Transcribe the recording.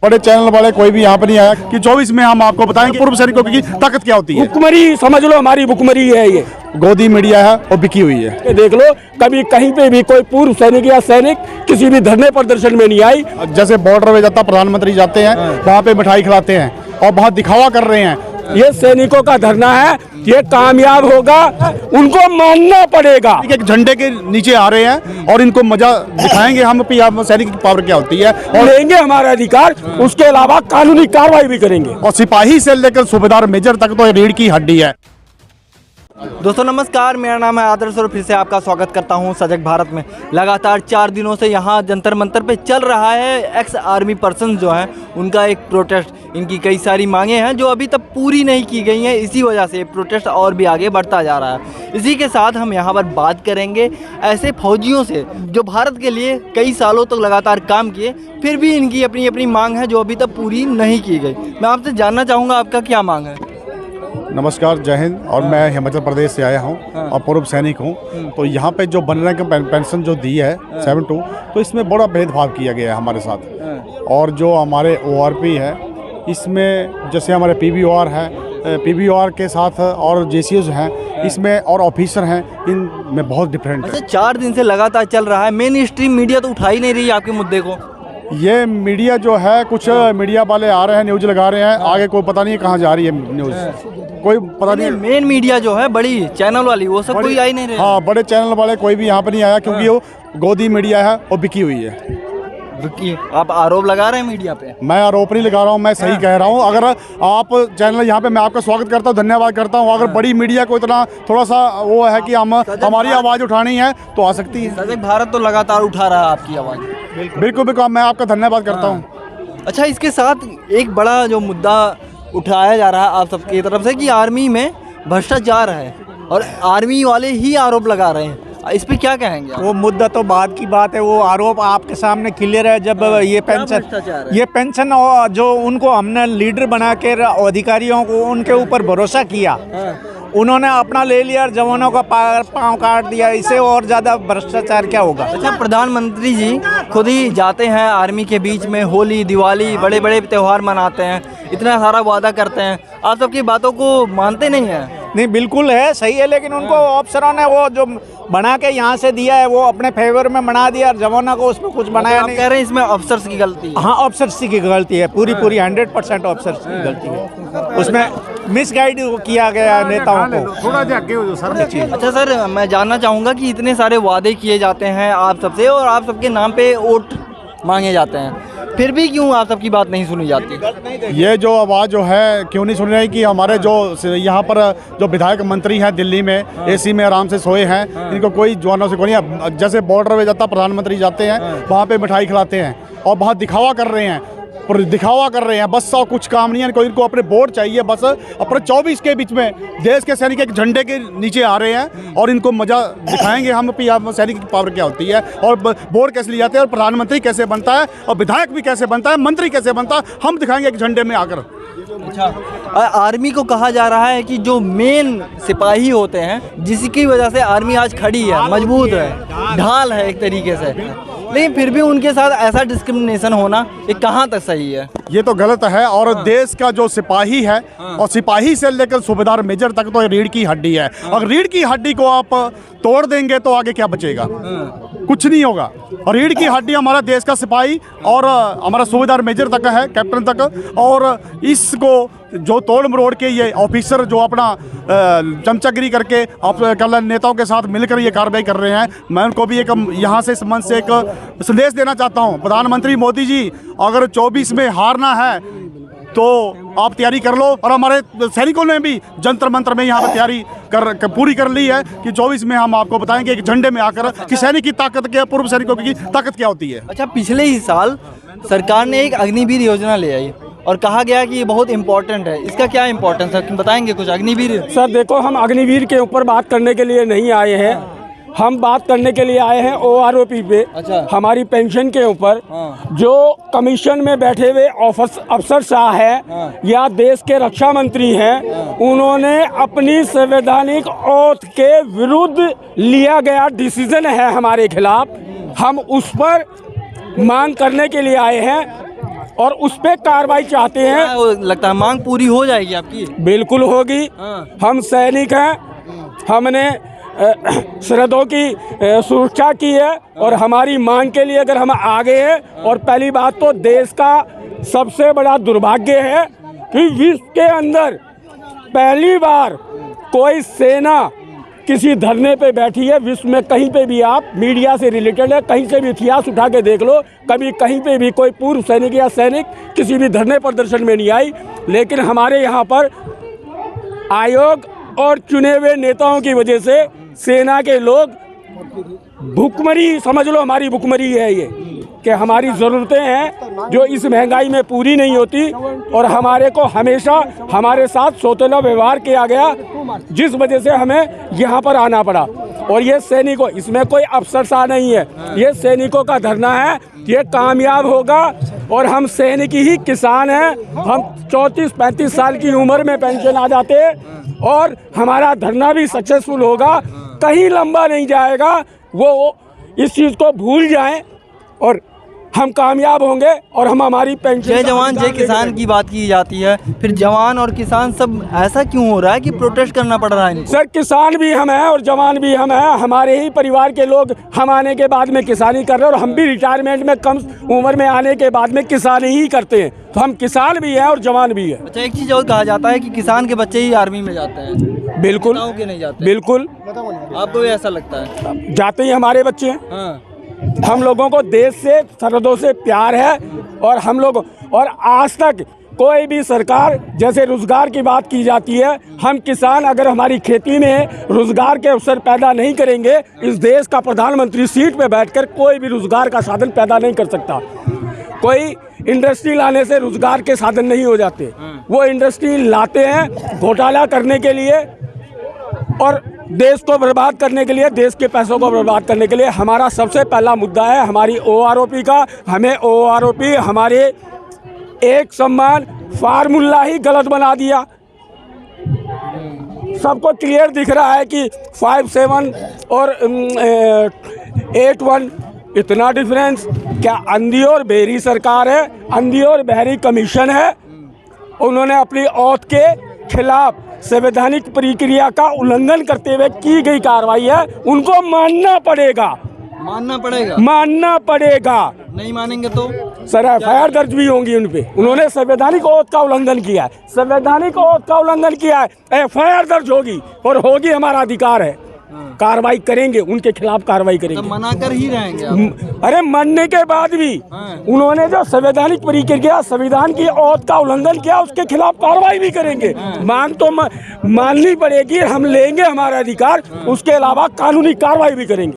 बड़े चैनल वाले कोई भी यहाँ पर नहीं आया कि 24 में हम आपको बताएंगे पूर्व सैनिकों की ताकत क्या होती है। भुखमरी समझ लो, हमारी भुखमरी है ये। गोदी मीडिया है और बिकी हुई है। ये देख लो, कभी कहीं पे भी कोई पूर्व सैनिक या सैनिक किसी भी धरने प्रदर्शन में नहीं आई। जैसे बॉर्डर में जाता प्रधानमंत्री जाते हैं वहाँ पे मिठाई खिलाते हैं और बहुत दिखावा कर रहे हैं। ये सैनिकों का धरना है, ये कामयाब होगा, उनको मानना पड़ेगा। एक झंडे के नीचे आ रहे हैं और इनको मजा दिखाएंगे हम सैनिक की पावर क्या होती है और लेंगे हमारा अधिकार। उसके अलावा कानूनी कार्रवाई भी करेंगे। और सिपाही से लेकर सूबेदार मेजर तक तो रीढ़ की हड्डी है। दोस्तों नमस्कार, मेरा नाम है आदर्श और फिर से आपका स्वागत करता हूं सजग भारत में। लगातार 4 दिनों से यहां जंतर मंतर पे चल रहा है एक्स आर्मी पर्सन जो हैं उनका एक प्रोटेस्ट। इनकी कई सारी मांगे हैं जो अभी तक पूरी नहीं की गई हैं, इसी वजह से प्रोटेस्ट और भी आगे बढ़ता जा रहा है। इसी के साथ हम यहाँ पर बात करेंगे ऐसे फौजियों से जो भारत के लिए कई सालों तक लगातार काम किए, फिर भी इनकी अपनी अपनी मांग है जो अभी तक पूरी नहीं की गई। मैं आपसे जानना चाहूँगा आपका क्या मांग है। नमस्कार, जय हिंद। और मैं हिमाचल प्रदेश से आया हूं और पूर्व सैनिक हूं। तो यहाँ पे जो बन रहे के पेंशन जो दी है 7-2, तो इसमें बड़ा भेदभाव किया गया है हमारे साथ। और जो हमारे ORP है इसमें जैसे हमारे PBOR है, PBOR के साथ और JCOs हैं इसमें और ऑफिसर हैं, इनमें बहुत डिफरेंट है। अच्छा, 4 दिन से लगातार चल रहा है, मेन स्ट्रीम मीडिया तो उठा ही नहीं रही आपके मुद्दे को। ये मीडिया जो है, कुछ मीडिया वाले आ रहे हैं, न्यूज़ लगा रहे हैं, आगे कोई पता नहीं है कहाँ जा रही है न्यूज़, कोई पता नहीं। मेन मीडिया जो है बड़ी चैनल वाली वो सब कोई आई नहीं रहे। हाँ, बड़े चैनल वाले कोई भी यहाँ पर नहीं आया क्योंकि वो गोदी मीडिया है और बिकी हुई है। आप आरोप लगा रहे हैं मीडिया पे? मैं आरोप नहीं लगा रहा हूँ, मैं सही कह रहा हूँ। अगर आप चैनल यहाँ पे, मैं आपका स्वागत करता हूँ, धन्यवाद करता हूँ। अगर बड़ी मीडिया को इतना थोड़ा सा वो है कि हम हमारी आवाज़ उठानी है तो आ सकती है। सजग भारत तो लगातार उठा रहा है आपकी आवाज़। बिल्कुल बिल्कुल, मैं आपका धन्यवाद करता हूँ। अच्छा, इसके साथ एक बड़ा जो मुद्दा उठाया जा रहा है आप सबकी तरफ से कि आर्मी में भ्रष्टाचार है और आर्मी वाले ही आरोप लगा रहे हैं, इस पे क्या कहेंगे आप? वो मुद्दा तो बाद की बात है, वो आरोप आपके सामने क्लियर है। जब ये पेंशन जो उनको हमने लीडर बना के अधिकारियों को उनके ऊपर भरोसा किया, उन्होंने अपना ले लिया और जवानों का पाँव काट दिया। इससे और ज़्यादा भ्रष्टाचार क्या होगा। अच्छा, प्रधानमंत्री जी खुद ही जाते हैं आर्मी के बीच में, होली दिवाली बड़े बड़े त्यौहार मनाते हैं, इतना सारा वादा करते हैं, आप सबकी बातों को मानते नहीं हैं? नहीं, बिल्कुल है, सही है, लेकिन उनको अफसरों ने वो जो बना के यहाँ से दिया है वो अपने फेवर में बना दिया और जवानों को उसमें कुछ बनाया नहीं। कह रहे हैं इसमें अफसर्स की गलती है? हाँ, अफसर्स की गलती है, पूरी 100% अफसर्स की गलती है। उसमें मिसगाइड किया गया नेताओं को। थोड़ा जाके हो सर। अच्छा सर, मैं जानना चाहूँगा कि इतने सारे वादे किए जाते हैं आप सबसे और आप सबके नाम पे वोट मांगे जाते हैं, फिर भी क्यों आप सबकी बात नहीं सुनी जाती? ये जो आवाज़ जो है क्यों नहीं सुन रही कि हमारे जो यहाँ पर जो विधायक मंत्री हैं दिल्ली में AC में आराम से सोए हैं, इनको कोई जवानों से कोई नहीं। जैसे बॉर्डर में जाता प्रधानमंत्री जाते हैं वहाँ पे मिठाई खिलाते हैं और बहुत दिखावा कर रहे हैं, बस और कुछ काम नहीं है। कोई इनको अपने वोट चाहिए बस। अपने 24 के बीच में देश के सैनिक एक झंडे के नीचे आ रहे हैं और इनको मजा दिखाएंगे हम सैनिक की पावर क्या होती है और वोट कैसे लिए जाते हैं और प्रधानमंत्री कैसे बनता है और विधायक भी कैसे बनता है, मंत्री कैसे बनता है, हम दिखाएंगे एक झंडे में आकर। अच्छा, आर्मी को कहा जा रहा है कि जो मेन सिपाही होते हैं जिसकी वजह से आर्मी आज खड़ी है, मजबूत है, ढाल है एक तरीके से, लेकिन फिर भी उनके साथ ऐसा डिस्क्रिमिनेशन होना ये कहाँ तक सही है? ये तो गलत है। और देश का जो सिपाही है और सिपाही से लेकर सूबेदार मेजर तक तो रीढ़ की हड्डी है। अगर रीढ़ की हड्डी को आप तोड़ देंगे तो आगे क्या बचेगा? कुछ नहीं होगा। और रीढ़ की हड्डी हमारा देश का सिपाही और हमारा सूबेदार मेजर तक है, कैप्टन तक। और इसको जो तोड़ मरोड़ के ये ऑफिसर जो अपना चमचागिरी करके कल नेताओं के साथ मिलकर ये कार्रवाई कर रहे हैं, मैं उनको भी एक यहाँ से इस मंच से एक संदेश देना चाहता हूँ। प्रधानमंत्री मोदी जी, अगर 24 में हारना है तो आप तैयारी कर लो। और हमारे सैनिकों ने भी जंतर मंतर में यहाँ पर तैयारी पूरी कर ली है कि 24 में हम आपको बताएंगे एक झंडे में आकर कि सैनिक की ताकत क्या, पूर्व सैनिकों की ताकत क्या होती है। अच्छा, पिछले ही साल सरकार ने एक अग्निवीर योजना ले आई और कहा गया कि ये बहुत इंपॉर्टेंट है, इसका क्या इंपॉर्टेंस है, बताएंगे कुछ? अग्निवीर सर देखो, हम अग्निवीर के ऊपर बात करने के लिए नहीं आए हैं, हम बात करने के लिए आए हैं ORP पे। अच्छा। हमारी पेंशन के ऊपर जो कमीशन में बैठे हुए अफसर शाह है या देश के रक्षा मंत्री हैं, उन्होंने अपनी संवैधानिक ओथ के विरुद्ध लिया गया डिसीजन है हमारे खिलाफ, हम उस पर मांग करने के लिए आए हैं। और उस पे कार्रवाई चाहते हैं। क्या वो लगता है मांग पूरी हो जाएगी आपकी? बिल्कुल होगी। हाँ। हम सैनिक हैं, हमने सरहदों की सुरक्षा की है और हमारी मांग के लिए अगर हम आगे हैं। और पहली बात तो देश का सबसे बड़ा दुर्भाग्य है कि विश्व के अंदर पहली बार कोई सेना किसी धरने पे बैठी है। विश्व में कहीं पे भी आप मीडिया से रिलेटेड है, कहीं से भी इतिहास उठा के देख लो, कभी कहीं पे भी कोई पूर्व सैनिक या सैनिक किसी भी धरने प्रदर्शन में नहीं आई। लेकिन हमारे यहाँ पर आयोग और चुने हुए नेताओं की वजह से सेना के लोग भुखमरी, समझ लो हमारी भुखमरी है ये, कि हमारी ज़रूरतें हैं जो इस महंगाई में पूरी नहीं होती और हमारे को हमेशा हमारे साथ सौतेला व्यवहार किया गया, जिस वजह से हमें यहाँ पर आना पड़ा। और ये सैनिकों, इसमें कोई अफसरशाह नहीं है, ये सैनिकों का धरना है, ये कामयाब होगा। और हम सैनिक ही किसान हैं, हम 34-35 साल की उम्र में पेंशन आ जाते हैं और हमारा धरना भी सक्सेसफुल होगा, कहीं लंबा नहीं जाएगा। वो इस चीज़ को भूल जाएं और हम कामयाब होंगे और हम हमारी पेंशन। जय जवान जय किसान की बात की जाती है, फिर जवान और किसान सब ऐसा क्यों हो रहा है कि प्रोटेस्ट करना पड़ रहा है इनको? सर, किसान भी हम हैं और जवान भी हम हैं। हमारे ही परिवार के लोग हम आने के बाद में किसानी कर रहे हैं और हम भी रिटायरमेंट में कम उम्र में आने के बाद में किसानी ही करते हैं। तो हम किसान भी हैं और जवान भी हैं। अच्छा, एक चीज़ और कहा जाता है कि किसान के बच्चे ही आर्मी में जाते हैं। बिल्कुल, नेताओं के नहीं जाते। बिल्कुल आपको भी ऐसा लगता है? जाते ही हमारे बच्चे हैं। हाँ। हम लोगों को देश से, सरहदों से प्यार है और हम लोग, और आज तक कोई भी सरकार, जैसे रोजगार की बात की जाती है, हम किसान अगर हमारी खेती में रोजगार के अवसर पैदा नहीं करेंगे, इस देश का प्रधानमंत्री सीट पे बैठकर कोई भी रोजगार का साधन पैदा नहीं कर सकता। कोई इंडस्ट्री लाने से रोजगार के साधन नहीं हो जाते, वो इंडस्ट्री लाते हैं घोटाला करने के लिए और देश को बर्बाद करने के लिए, देश के पैसों को बर्बाद करने के लिए। हमारा सबसे पहला मुद्दा है हमारी OROP का। हमें OROP, हमारे एक सम्मान फार्मूला ही गलत बना दिया। सबको क्लियर दिख रहा है कि 57 और 81 इतना डिफरेंस क्या? अंधी और बहरी सरकार है, अंधी और बहरी कमीशन है। उन्होंने अपनी औत के खिलाफ संवैधानिक प्रक्रिया का उल्लंघन करते हुए की गई कार्रवाई है, उनको मानना पड़ेगा। मानना पड़ेगा? मानना पड़ेगा। नहीं मानेंगे तो सर FIR दर्ज भी होंगी उन पे। उन्होंने संवैधानिक औत का उल्लंघन किया है, संवैधानिक औत का उल्लंघन किया है, FIR दर्ज होगी और होगी, हमारा अधिकार है। कार्रवाई करेंगे, उनके खिलाफ कार्रवाई करेंगे। तो मना कर ही रहेंगे आप? अरे मरने के बाद भी उन्होंने जो संवैधानिक प्रक्रिया, संविधान की औत का उल्लंघन किया, उसके खिलाफ कार्रवाई भी करेंगे। मांग तो माननी पड़ेगी, हम लेंगे हमारा अधिकार, उसके अलावा कानूनी कार्रवाई भी करेंगे।